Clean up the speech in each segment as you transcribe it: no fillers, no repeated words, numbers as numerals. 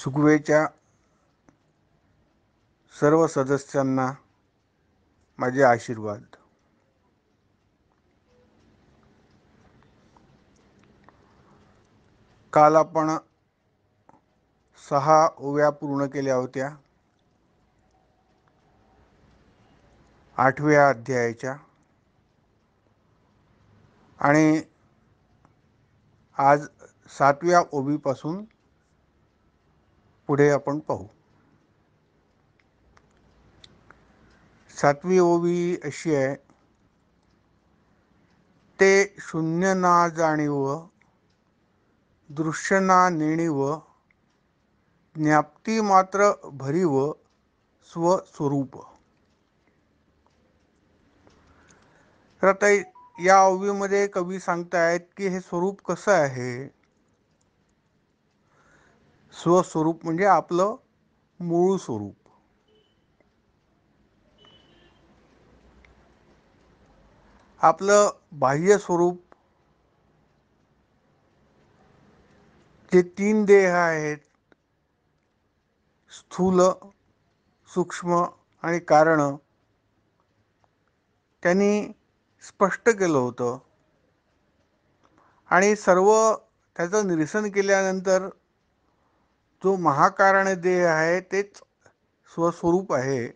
सुगवेच्या सर्व सदस्यांना माझे आशीर्वाद. काल आपण 6 ओव्या पूर्ण केल्या होत्या 8व्या अध्यायाच्या, आणि आज 7व्या ओवीपासून पुढे आपण पाहू. 7वी ओवी अशी आहे, ते शून्य ना जाणीव, दृश्य ना नेणीव, ज्ञाप्ती मात्र भरीव स्वस्वरूप. तर आता या ओवीमध्ये कवी सांगतायत की हे स्वरूप कसं आहे. स्वस्वरूप म्हणजे आपलं मूळ स्वरूप. आपलं बाह्य स्वरूप जे 3 देह आहेत, स्थूल, सूक्ष्म आणि कारण, त्यांनी स्पष्ट केलं होतं. आणि सर्व त्याचं निरसन केल्यानंतर जो महाकारण देह आहे तेच स्वस्वरूप आहे.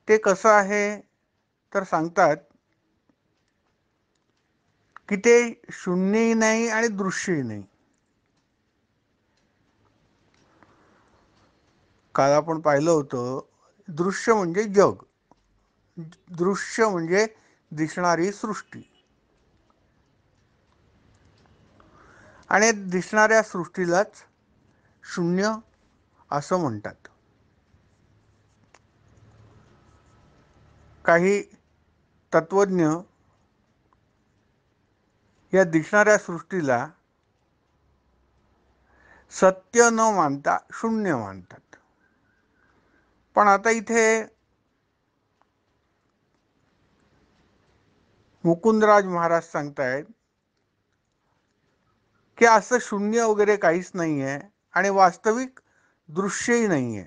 ते कसं आहे तर सांगतात की ते शून्यही नाही आणि दृश्यही नाही. काल आपण पाहिलं होतं, दृश्य म्हणजे जग, दृश्य म्हणजे दिसणारी सृष्टी, आणि दिसणाऱ्या सृष्टीलाच शून्य असं म्हणतात. काही तत्वज्ञ या दिसणाऱ्या सृष्टीला सत्य न मानता शून्य मानतात. पण आता इथे मुकुंदराज महाराज सांगतायत की असं शून्य वगैरे काहीच नाही आहे आणि वास्तविक दृश्यही नाही आहे.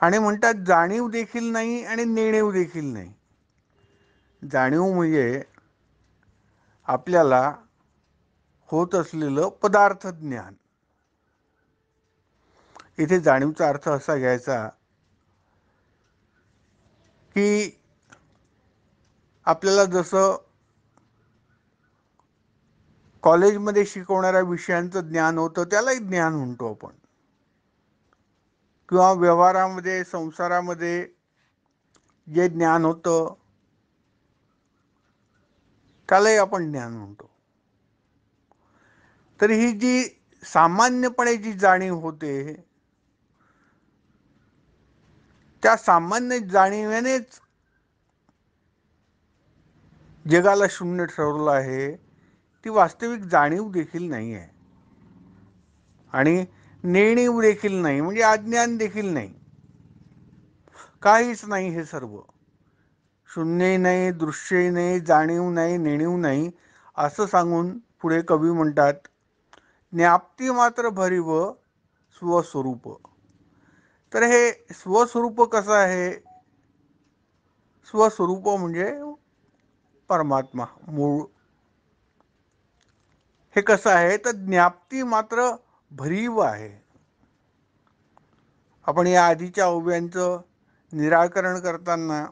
आणि म्हणतात जाणीव देखील नाही आणि नेणीव देखील नाही. जाणीव म्हणजे आपल्याला होत असलेलं पदार्थ ज्ञान. इथे जाणीवचा अर्थ असा घ्यायचा की आपल्याला जसं कॉलेजमध्ये शिकवणाऱ्या विषयांचं ज्ञान होतं त्यालाही ज्ञान म्हणतो आपण, किंवा व्यवहारामध्ये संसारामध्ये जे ज्ञान होतं त्यालाही आपण ज्ञान म्हणतो. तर ही जी सामान्यपणे जी जाणीव होते, त्या सामान्य जाणीवेनेच जगाला शून्य ठरवलं आहे. ती वास्तविक जाणीव देखील नाही आहे आणि नेणीव देखील नाही, म्हणजे अज्ञान देखील नाही. काहीच नाही. हे सर्व शून्यही नाही, दृश्यही नाही, जाणीव नाही, नेणीव नाही असं सांगून पुढे कवी म्हणतात, ज्ञाप्ती मात्र भरीव स्वस्वरूप. तर हे स्वस्वरूप कसं आहे? स्वस्वरूप म्हणजे परमात्मा, मूळ. हे कसं आहे तर ज्ञाप्ती मात्र भरीव आहे. आपण या आधीच्या ओव्यांचं निराकरण करताना,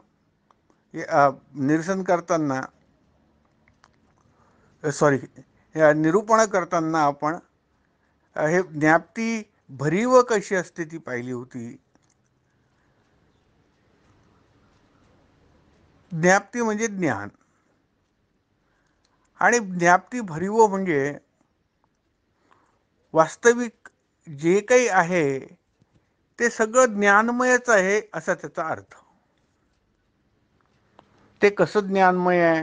निरसन करताना, निरूपण करताना आपण हे ज्ञाप्ती भरीव कशी असते ती पाहिली होती. ज्ञाप्ती म्हणजे ज्ञान, आणि ज्ञाप्ती भरीव म्हणजे वास्तविक जे काही आहे ते सगळं ज्ञानमयच आहे असा त्याचा अर्थ. ते कसं ज्ञानमय आहे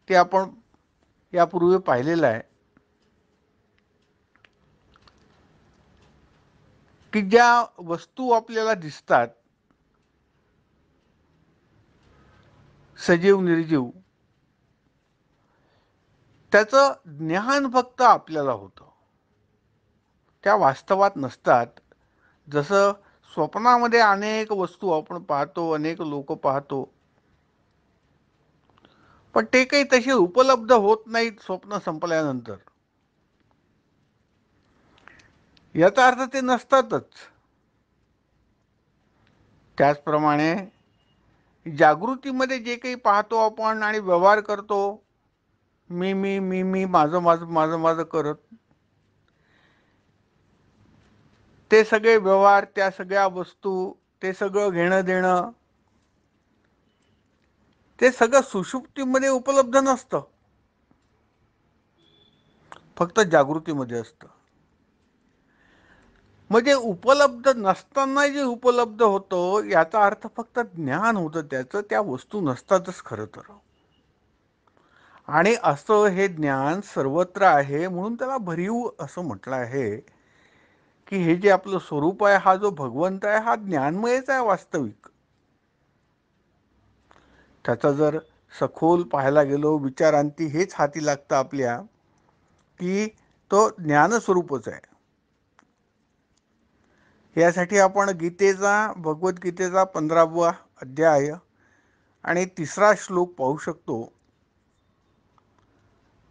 ते आपण यापूर्वी पाहिलेलं आहे की ज्या वस्तू आपल्याला दिसतात, सजीव निर्जीव, त्याचं ज्ञान फक्त आपल्याला होतं, त्या वास्तवात नसतात. जसं स्वप्नामध्ये अनेक वस्तू आपण पाहतो, अनेक लोक पाहतो, पण ते काही तसे उपलब्ध होत नाहीत स्वप्न संपल्यानंतर. याचा अर्थ ते नसतातच. त्याचप्रमाणे जागृतीमध्ये जे काही पाहतो आपण आणि व्यवहार करतो, मी माझं माझं माझं माझं करत, ते सगळे व्यवहार, त्या सगळ्या वस्तू, ते सगळं घेणं देणं, ते सगळं सुषुप्तीमध्ये उपलब्ध नसतं, फक्त जागृतीमध्ये असतं. म्हणजे उपलब्ध नसताना जे उपलब्ध होतं याचा अर्थ फक्त ज्ञान होतं त्याचं, त्या वस्तू नसतातच खरं तर. आणि असं हे ज्ञान सर्वत्र आहे म्हणून त्याला भरीव असं म्हटलं आहे की हे जे आपलं स्वरूप आहे, हा जो भगवंत आहे, हा ज्ञानमयच आहे वास्तविक. त्याचा जर सखोल पाहायला गेलो, विचारांती हेच हाती लागतं आपल्या की तो ज्ञानस्वरूपच आहे. यासाठी आपण गीतेचा, भगवद्गीतेचा 15वा अध्याय आणि 3रा श्लोक पाहू शकतो.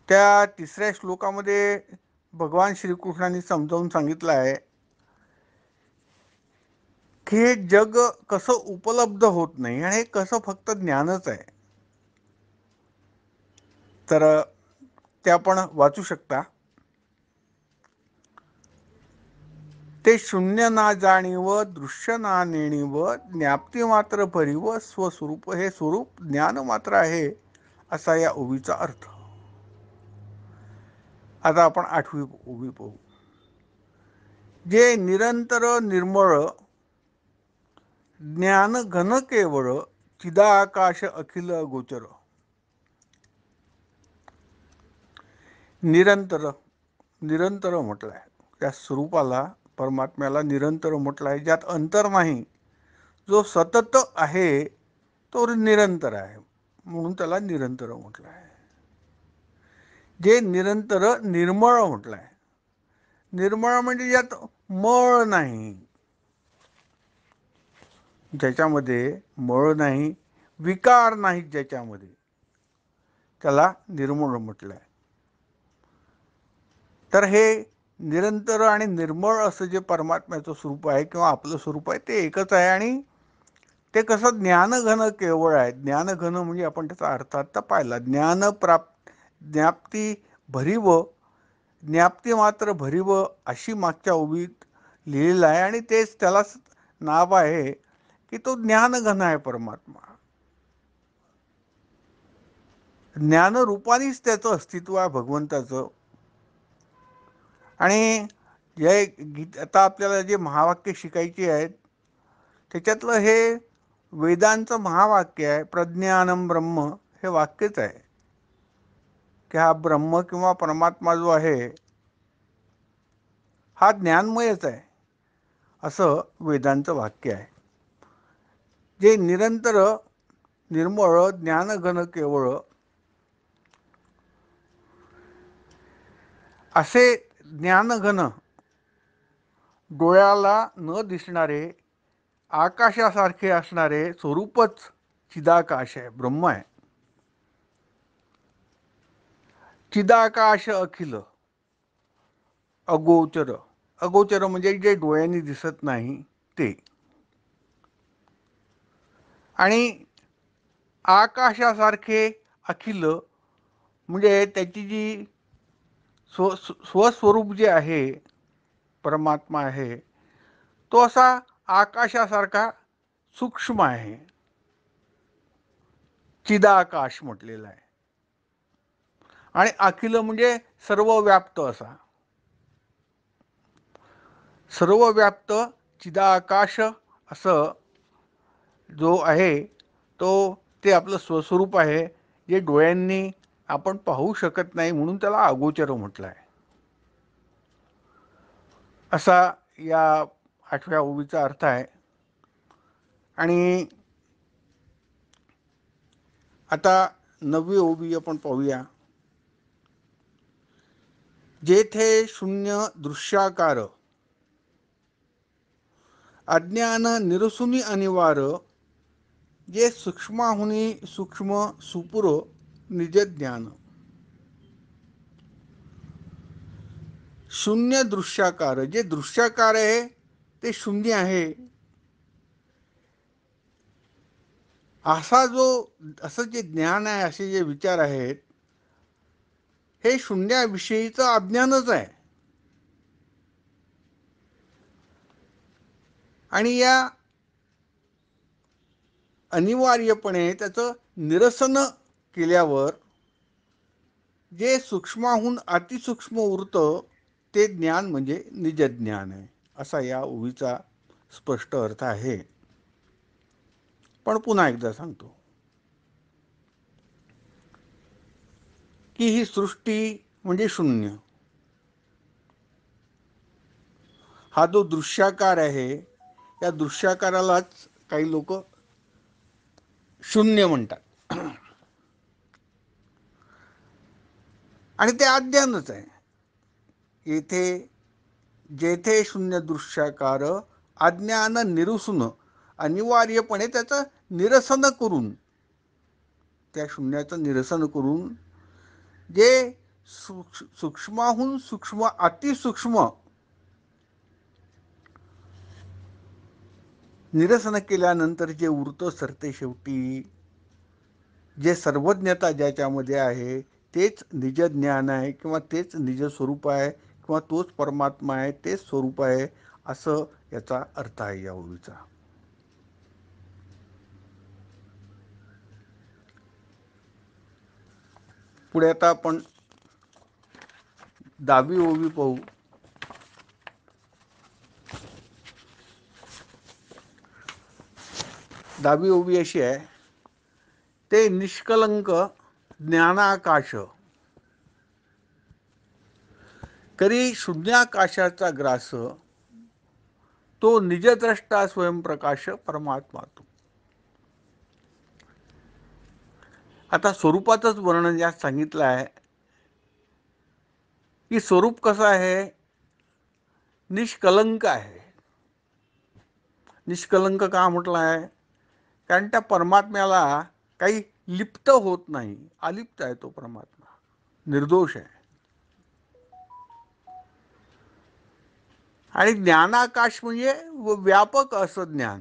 त्या 3ऱ्या श्लोकामध्ये भगवान श्रीकृष्णांनी समजावून सांगितलं आहे की हे जग कसं उपलब्ध होत नाही आणि हे कसं फक्त ज्ञानच आहे. तर ते आपण वाचू शकता. ते शून्य ना जाणीव, दृश्य ना नेणीव, ज्ञाप्ती मात्र भरीव, स्वस्वरूप हे स्वरूप ज्ञान मात्र आहे, असा या ओवीचा अर्थ. आता आपण 8वी ओवी पाहू. जे निरंतर निर्मळ ज्ञान घन केवळ, चिदाकाश अखिल गोचर. निरंतर, निरंतर म्हटलं आहे त्या स्वरूपाला, परमात्म्याला निरंतर म्हटलं आहे, ज्यात अंतर नाही, जो सतत आहे तो निरंतर आहे म्हणून त्याला निरंतर म्हटलं आहे. जे निरंतर निर्मळ म्हटलं आहे. निर्मळ म्हणजे ज्यात मळ नाही, ज्याच्यामध्ये मळ नाही, विकार नाही ज्याच्यामध्ये, त्याला निर्मळ म्हटलं आहे. तर हे निरंतर आणि निर्मळ असं जे परमात्म्याचं स्वरूप आहे किंवा आपलं स्वरूप आहे ते एकच आहे. आणि ते कसं ज्ञानघन केवळ आहे. ज्ञानघन म्हणजे आपण त्याचा अर्थ आता पाहिला. ज्ञान ज्ञाप्ती भरीव, ज्ञाप्ती मात्र भरीव अशी मागच्या ओवीत लिहिलेलं आहे. आणि तेच त्यालाच नाव आहे की तो ज्ञानघन आहे परमात्मा. ज्ञानरूपानेच त्याचं अस्तित्व आहे भगवंताचं. आणि जे आता आपल्याला जे महावाक्य शिकायची आहेत त्याच्यातलं हे वेदांचं महावाक्य आहे, प्रज्ञानम ब्रह्म, हे वाक्यच आहे की हा ब्रह्म किंवा परमात्मा जो आहे हा ज्ञानमयच आहे, असं वेदांचं वाक्य आहे. जे निरंतर निर्मळ ज्ञानघन केवळ असे ज्ञानघन, डोळ्याला न दिसणारे, आकाशासारखे असणारे स्वरूपच चिदाकाश आहे, ब्रह्म आहे. चिदाकाश अखिल, अगोचर. अगोचर म्हणजे जे डोळ्यांनी दिसत नाही ते. आणि आकाशासारखे अखिल म्हणजे त्याची जी स्वस्वरूप जे आहे, परमात्मा आहे, तो असा आकाशासारखा सूक्ष्म आहे, चिदाकाश म्हटलेला आहे. आणि अखिल म्हणजे सर्व व्याप्त असा, सर्व व्याप्त चिदाकाश असं जो आहे तो ते आपलं स्वस्वरूप आहे, जे डोळ्यांनी आपण पाहू शकत नाही म्हणून त्याला अगोचर म्हटलं आहे. असा या 8व्या ओवीचा अर्थ आहे. आणि आता 9वी ओवी आपण पाहूया. जेथे शून्य दृश्याकार अज्ञान निरसुनी अनिवार जे सूक्ष्माहुनी सूक्ष्म सुपुर निज ज्ञान. शून्य दृश्याकार, जे दृश्याकार आहे ते शून्य आहे, असं जे ज्ञान आहे, असे जे विचार आहेत, हे शून्याविषयीचं अज्ञानच आहे. आणि या अनिवार्यपणे त्याचं निरसन केल्यावर जे सूक्ष्माहून अतिसूक्ष्म उरतं ते ज्ञान म्हणजे निजज्ञान आहे, असा या ओवीचा स्पष्ट अर्थ आहे. पण पुन्हा एकदा सांगतो की ही सृष्टी म्हणजे शून्य. हा जो दृश्याकार आहे, या दृश्याकारालाच काही लोक शून्य म्हणतात. आणि ते अज्ञानच आहे. येथे जेथे शून्य दृश्याकार अज्ञान निरसून अनिवार्यपणे त्याचं निरसन करून, त्या शून्याचं निरसन करून जे सूक्ष्माहून सूक्ष्म अतिसूक्ष्म निरसन केल्यानंतर जे उरतं सरते शेवटी, जे सर्वज्ञता ज्याच्यामध्ये आहे तेच निज ज्ञान आहे, किंवा तेच निज स्वरूप आहे, किंवा तोच परमात्मा आहे, तेच स्वरूप आहे, असं याचा अर्थ आहे या ओवीचा. पुढे आता आपण 10वी ओवी पाहू. 10वी ओवी अशी आहे, ते निष्कलंक ज्ञानाकाश करी शून्याकाशाचा ग्रास, तो निजद्रष्टा स्वयंप्रकाश परमात्मा तो. आता स्वरूपाचंच वर्णन यात सांगितलं आहे की स्वरूप कसं आहे, निष्कलंक आहे. निष्कलंक का म्हटलं आहे, कारण त्या परमात्म्याला काही लिप्त होत नाही, अलिप्त आहे तो परमात्मा, निर्दोष आहे. आणि ज्ञानाकाश म्हणजे व्यापक असं ज्ञान.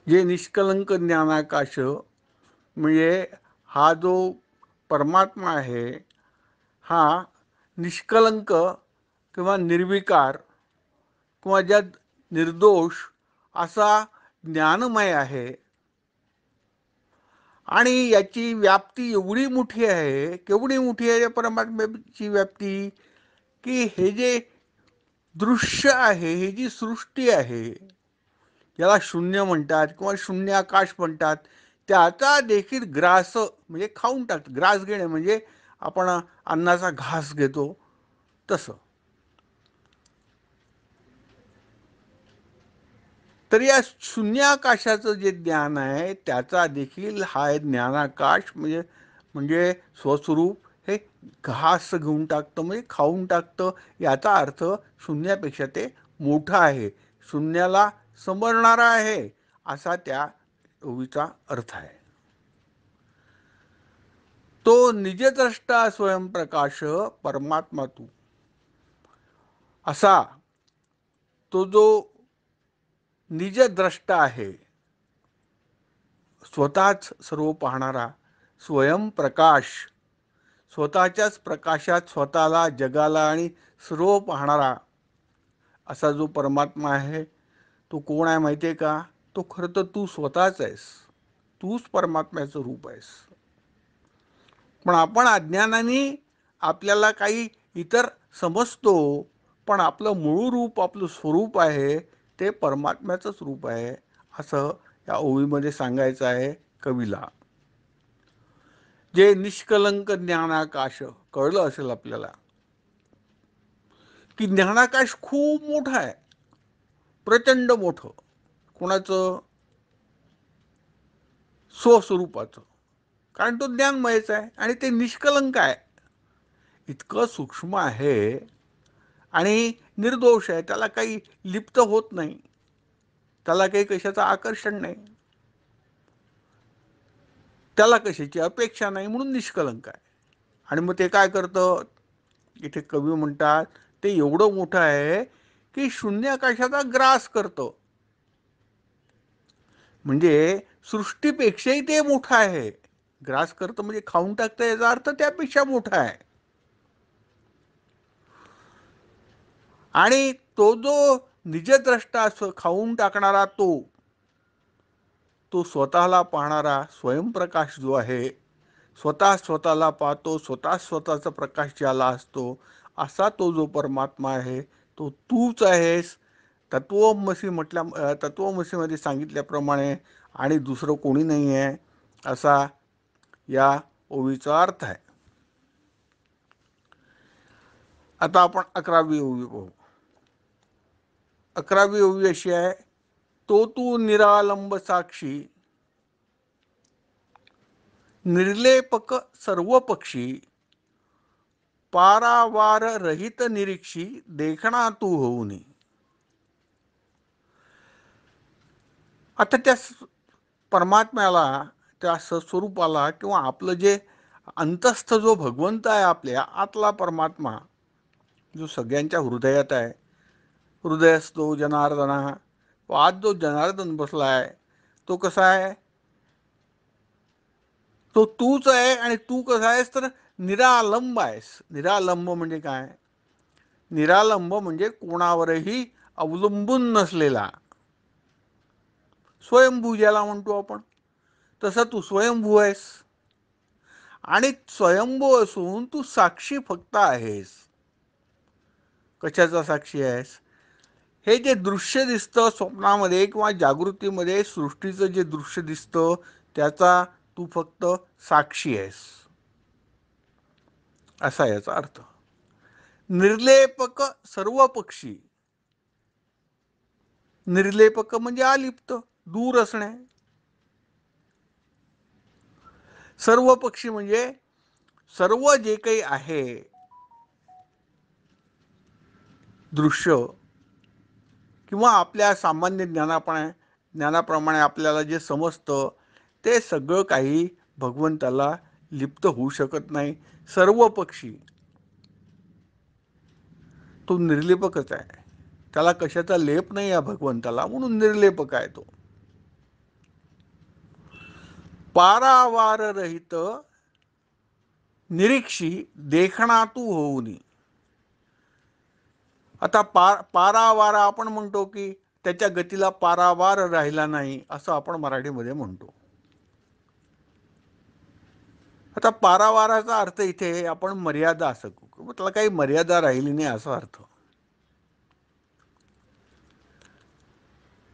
जे निष्कलंक ज्ञानाकाश म्हणजे हा जो परमात्मा आहे, हा निष्कलंक किंवा निर्विकार किंवा ज्यात निर्दोष असा ज्ञानमय आहे. आणि याची व्याप्ती एवढी मोठी आहे, केवढी मोठी आहे या परमात्म्याची व्याप्ती, की हे जे दृश्य आहे, ही जी सृष्टी आहे, याला शून्य म्हणतात किंवा शून्याकाश म्हणतात, त्याचा देखील ग्रास म्हणजे खाऊन टाकतो. ग्रास घेणे म्हणजे आपण अन्नाचा घास घेतो तसं. तर या शून्याकाशाचं जे ज्ञान आहे त्याचा देखील हा ज्ञानाकाश म्हणजे म्हणजे स्वस्वरूप हे घास घेऊन टाकतं, म्हणजे खाऊन टाकतं. याचा अर्थ शून्यापेक्षा ते मोठं आहे, शून्याला समजणारा आहे, असा त्या ओवीचा अर्थ आहे. तो निजद्रष्टा स्वयंप्रकाश परमात्मा तू, असा तो जो निजद्रष्टा आहे, स्वतःच सर्व पाहणारा, स्वयंप्रकाश, स्वतःच्याच प्रकाशात स्वतःला, जगाला आणि सर्व पाहणारा असा जो परमात्मा आहे, तो कोण आहे माहिती आहे का? तो खरं तर तू स्वतःच आहेस, तूच परमात्म्याचं रूप आहेस. पण आपण अज्ञानाने आपल्याला काही इतर समजतो, पण आपलं मूळ रूप, आपलं स्वरूप आहे ते परमात्म्याचंच रूप आहे, असं या ओवीमध्ये सांगायचं आहे कवीला. जे निष्कलंक ज्ञानाकाश, कळलं असेल आपल्याला की ज्ञानाकाश खूप मोठं आहे, प्रचंड मोठं. कोणाचं? स्वस्वरूपाचं. कारण तो ज्ञानमयच आहे आणि ते निष्कलंक आहे, इतकं सूक्ष्म आहे आणि निर्दोष आहे, त्याला काही लिप्त होत नाही, त्याला काही कशाचं आकर्षण नाही, त्याला कशाची अपेक्षा नाही, म्हणून निष्कलंक आहे. आणि मग ते काय करतं, इथे कवी म्हणतात ते एवढं मोठं आहे की शून्याकाशाचा ग्रास करतं, म्हणजे सृष्टीपेक्षाही ते मोठं आहे. ग्रास करतं म्हणजे खाऊन टाकतं, याचा अर्थ त्यापेक्षा मोठा आहे. आणि तो जो निजद्रष्टा खाऊन टाकणारा, तो स्वतःला पाहणारा स्वयंप्रकाश जो आहे, स्वतः स्वतःला पाहतो, स्वतः स्वतःचा प्रकाश ज्याला असतो, असा तो जो परमात्मा आहे तो तूच आहेस. तत्वमसीमध्ये सांगितल्याप्रमाणे आणि दुसरं कोणी नाही आहे, असा या ओवीचा अर्थ आहे. आता आपण 11वी ओवी पाहू. 11वी ओवी अशी आहे, तो तू निरालंब साक्षी, निर्लेपक सर्व पक्षी, पारावार रहित निरीक्षी, देखणा तू होऊनी. आता त्या परमात्म्याला, त्या सस्वरूपाला, किंवा आपलं जे अंतस्थ जो भगवंत आहे, आपल्या आतला परमात्मा जो सगळ्यांच्या हृदयात आहे, हृदयस्थो जनार्दना, आज जो जनार्दन बसलाय तो कसा आहे, तो तूच आहे. आणि तू कसा आहेस तर निरालंब आहेस. निरालंब म्हणजे काय, निरालंब म्हणजे कोणावरही अवलंबून नसलेला, स्वयंभू ज्याला म्हणतो आपण, तसं तू स्वयंभू आहेस. आणि स्वयंभू असून तू साक्षी फक्त आहेस. कशाचा साक्षी आहेस, हे जे दृश्य दिसतं स्वप्नामध्ये किंवा जागृतीमध्ये, सृष्टीचं जे दृश्य दिसतं त्याचा तू फक्त साक्षी आहेस, असा याचा अर्थ. निर्लेपक सर्व पक्षी, निर्लेपक म्हणजे अलिप्त, दूर असणे. सर्व पक्षी म्हणजे सर्व जे काही आहे दृश्य, किंवा आपल्या सामान्य ज्ञानाप्रमाणे आपल्याला जे समजतं ते सगळं काही भगवंताला लिप्त होऊ शकत नाही. सर्व पक्षी, तो निर्लेपकच आहे, त्याला कशाचा लेप नाही या भगवंताला, म्हणून निर्लेपक आहे तो. पारावार रहित निरीक्षी, देखणा तू होऊनी. आता पारावारा आपण म्हणतो की त्याच्या गतीला पारावार राहिला नाही, असं आपण मराठीमध्ये म्हणतो. आता पारावाराचा अर्थ इथे आपण मर्यादा असं, त्याला काही मर्यादा राहिली नाही असा अर्थ.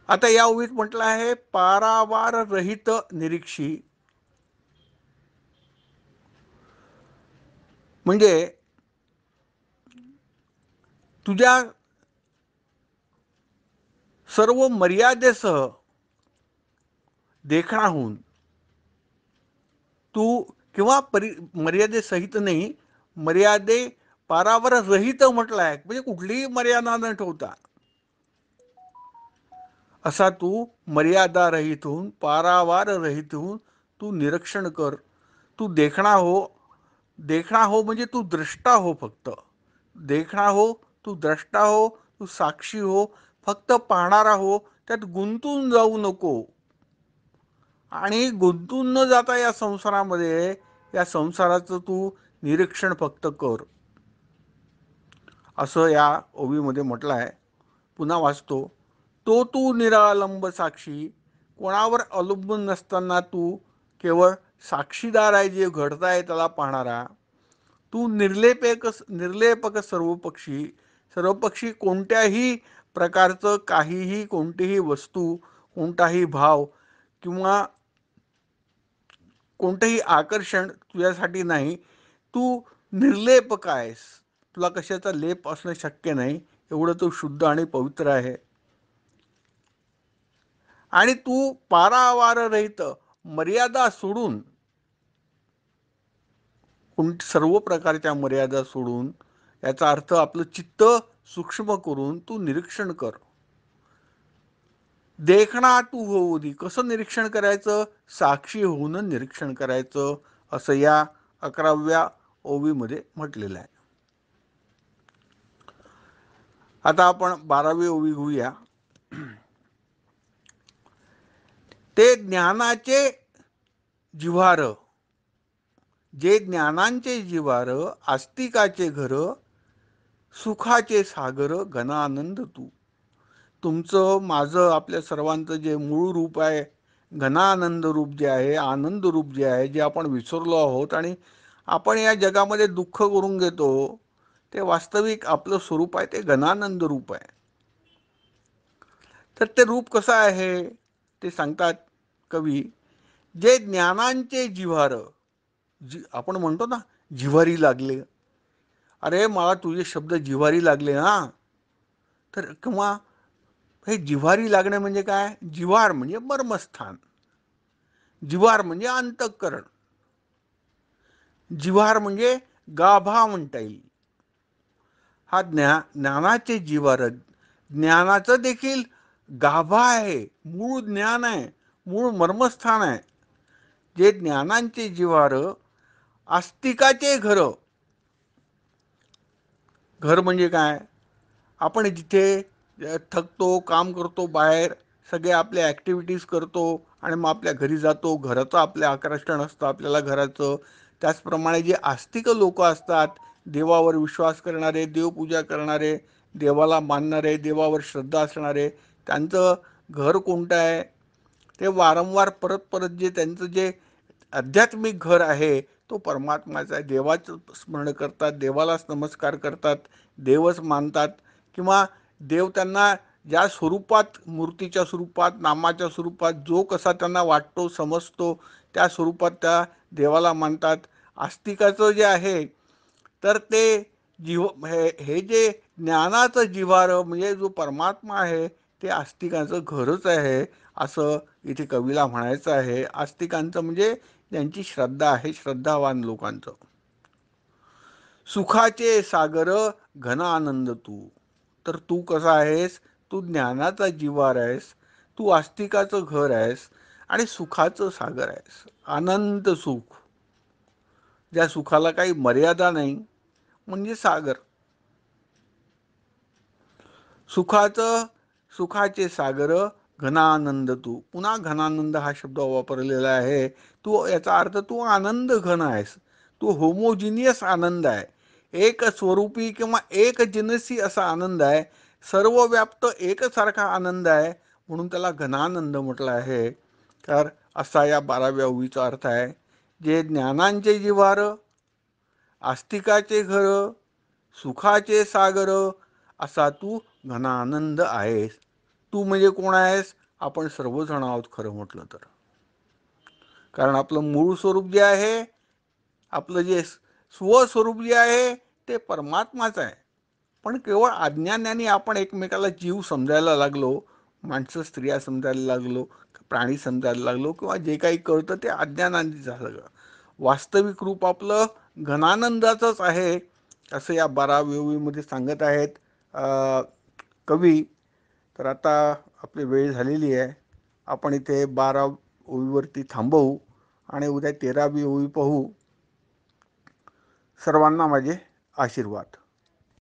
आता या ओवीत म्हटलं आहे पारावार रहित निरीक्षी, म्हणजे तुझ्या सर्व मर्यादेसह देखणा होऊन तू, किंवा मर्यादेसहित नाही, मर्यादे पारावर रहित म्हटलाय म्हणजे कुठलीही मर्यादा न ठेवता, असा तू मर्यादा रहित होऊन, पारावार रहित होऊन तू निरीक्षण कर. तू देखणा हो. देखणा हो म्हणजे तू द्रष्टा हो, फक्त देखणा हो, तू द्रष्टा हो, तू साक्षी हो, फक्त पाहणारा हो. त्यात गुंतून जाऊ नको. आणि गुंतून न जाता या संसारामध्ये, या संसाराचं तू निरीक्षण फक्त कर, असं या ओवीमध्ये म्हटलं आहे. पुन्हा वाचतो. तो तू निरालंब साक्षी, कोणावर अवलंबून नसताना तू केवळ साक्षीदार आहे, जे घडताय त्याला पाहणारा. तू निर्लेपक सर्व पक्षी, सर्व पक्षी कोणत्याही प्रकारचं काहीही, कोणतीही वस्तू, कोणताही भाव किंवा कोणतंही आकर्षण तुझ्यासाठी नाही. तू निर्लेपक आहेस, तुला कशाचा लेप असणं शक्य नाही, एवढं तू शुद्ध आणि पवित्र आहे. आणि तू पारावार रहित, मर्यादा सोडून सर्व प्रकारच्या मर्यादा सोडून याचा अर्थ आपलं चित्त सूक्ष्म करून तू निरीक्षण कर. देखणा तू होऊदी. कसं निरीक्षण करायचं? साक्षी होऊन निरीक्षण करायचं, असं या 11व्या ओवीमध्ये म्हटलेलं आहे. आता आपण 12वी ओवी घेऊया. ते ज्ञानाचे जिव्हार, जे ज्ञानांचे जिव्हार, आस्तिकाचे घर, सुखाचे सागर, घनानंद तू. तुमचं माझं आपल्या सर्वांचं जे मूळ रूप आहे, घनानंद रूप जे आहे, आनंद रूप जे आहे, जे आपण विसरलो आहोत आणि आपण या जगामध्ये दुःख करून घेतो, ते वास्तविक आपलं स्वरूप आहे, ते घनानंद रूप आहे. तर ते रूप कसं आहे ते सांगतात कवी. जे ज्ञानांचे जिव्हार, आपण म्हणतो ना जिव्हारी लागले, अरे मला तुझे शब्द जिव्हारी लागले ना. तर किंवा हे जिव्हारी लागणे म्हणजे काय? जिव्हार म्हणजे मर्मस्थान, जिव्हार म्हणजे अंतःकरण, जिव्हार म्हणजे गाभा म्हणता येईल. हा ज्ञानाचे जिव्हार, ज्ञानाचं देखील गाभा आहे, मूळ ज्ञान आहे, मूळ मर्मस्थान आहे. जे ज्ञानांचे जिव्हार, आस्तिकाचे घर. घर म्हणजे काय? आपण जिथे थकतो, काम करतो, बाहेर सगळे आपल्या ॲक्टिव्हिटीज करतो आणि मग आपल्या घरी जातो, घराचं आपलं आकर्षण असतं आपल्याला घराचं. त्याचप्रमाणे जे आस्तिक लोक असतात, देवावर विश्वास करणारे, देवपूजा करणारे, देवाला मानणारे, देवावर श्रद्धा असणारे, त्यांचं घर कोणतं आहे? ते वारंवार परत परत जे त्यांचं जे आध्यात्मिक घर आहे तो परमात्माचा आहे. देवाचं स्मरण करतात, देवालाच नमस्कार करतात, देवच मानतात, किंवा देव त्यांना ज्या स्वरूपात, मूर्तीच्या स्वरूपात, नामाच्या स्वरूपात, जो कसा त्यांना वाटतो समजतो त्या स्वरूपात त्या देवाला मानतात. आस्तिकाचं जे आहे तर ते हे जे ज्ञानाचं जिव्हार म्हणजे जो परमात्मा आहे ते आस्तिकाचं घरच आहे, असं इथे कवीला म्हणायचं आहे. आस्तिकांचं म्हणजे ज्यांची श्रद्धा आहे, श्रद्धावान लोकांचं. सुखाचे सागर, घन आनंद तू. तर तू कसा आहेस? तू ज्ञानाचा जिव्हार आहेस, तू आस्तिकाचं घर आहेस आणि सुखाचं सागर आहेस. अनंत सुख, ज्या सुखाला काही मर्यादा नाही, म्हणजे सागर. सुखाचे सागर, घनानंद तू. पुन्हा घनानंद हा शब्द वापरलेला आहे. तू, याचा अर्थ तू आनंद घन आहेस, तू होमोजिनियस आनंद आहे, एक स्वरूपी किंवा एक जिनसी असा आनंद आहे, सर्व व्याप्त एकसारखा आनंद आहे, म्हणून त्याला घनानंद म्हटलं आहे. तर असा या 12व्या ओवीचा अर्थ आहे. जे ज्ञानांचे जिव्हार, आस्तिकाचे घर, सुखाचे सागर असा तू घनानंद आहेस. तू म्हणजे कोण आहेस? आपण सर्वजण आहोत खरं म्हटलं तर. कारण आपलं मूळ स्वरूप जे आहे, आपलं जे स्वस्वरूप जे आहे ते परमात्माच आहे. पण केवळ अज्ञानाने आपण एकमेकाला जीव समजायला लागलो, माणसं स्त्रिया समजायला लागलो, प्राणी समजायला लागलो, किंवा जे काही कळतं ते अज्ञानाने झालं. वास्तविक रूप आपलं घनानंदाचंच आहे, असं या 12व्या ओवीमध्ये सांगत आहेत कवी. तर आता आपली वेळ झालेली आहे. आपण इथे 12 ओवीवरती थांबवू आणि उद्या 13वी ओवी पाहू. सर्वांना माझे आशीर्वाद.